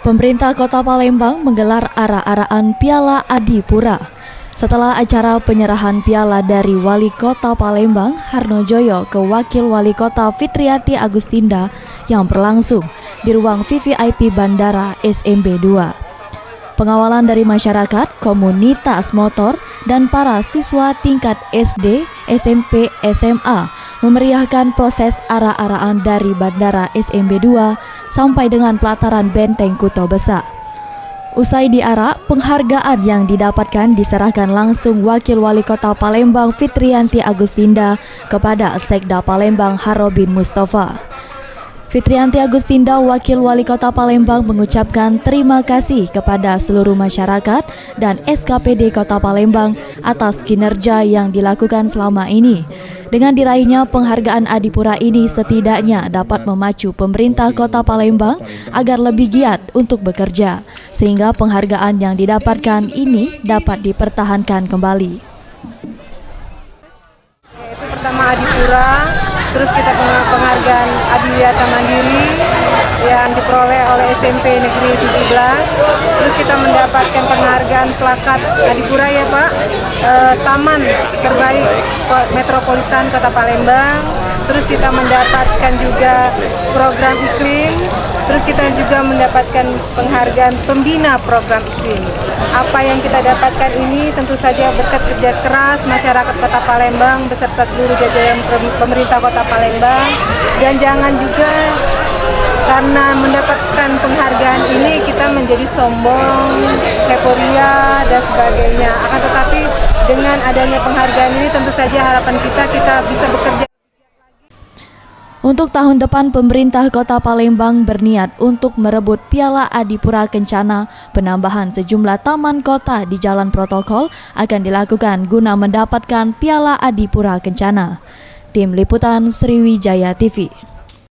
Pemerintah Kota Palembang menggelar arak-arakan Piala Adipura. Setelah acara penyerahan piala dari Wali Kota Palembang, Harnojoyo, ke Wakil Wali Kota Fitriyanti Agustinda yang berlangsung di ruang VVIP Bandara SMB 2. Pengawalan dari masyarakat, komunitas motor, dan para siswa tingkat SD, SMP, SMA memeriahkan proses arak-arakan dari Bandara SMB 2 sampai dengan pelataran Benteng Kuto Besar. Usai diarak, penghargaan yang didapatkan diserahkan langsung Wakil Wali Kota Palembang Fitriyanti Agustinda kepada Sekda Palembang Harobin Mustafa. Fitriyanti Agustinda, Wakil Wali Kota Palembang, mengucapkan terima kasih kepada seluruh masyarakat dan SKPD Kota Palembang atas kinerja yang dilakukan selama ini. Dengan diraihnya penghargaan Adipura ini setidaknya dapat memacu pemerintah Kota Palembang agar lebih giat untuk bekerja, sehingga penghargaan yang didapatkan ini dapat dipertahankan kembali. Itu pertama Adipura. Terus kita penghargaan Adiwiyata Mandiri yang diperoleh oleh SMP Negeri 17. Terus kita mendapatkan penghargaan plakat Adipura ya Pak, Taman Terbaik Metropolitan Kota Palembang. Terus kita mendapatkan juga program iklim. Terus kita juga mendapatkan penghargaan pembina program iklim. Apa yang kita dapatkan ini tentu saja berkat kerja keras masyarakat Kota Palembang beserta seluruh jajaran pemerintah Kota Palembang. Dan jangan juga karena mendapatkan penghargaan ini kita menjadi sombong, euforia dan sebagainya. Akan tetapi dengan adanya penghargaan ini tentu saja harapan kita bisa bekerja. Untuk tahun depan, pemerintah Kota Palembang berniat untuk merebut Piala Adipura Kencana. Penambahan sejumlah taman kota di jalan protokol akan dilakukan guna mendapatkan Piala Adipura Kencana. Tim Liputan Sriwijaya TV.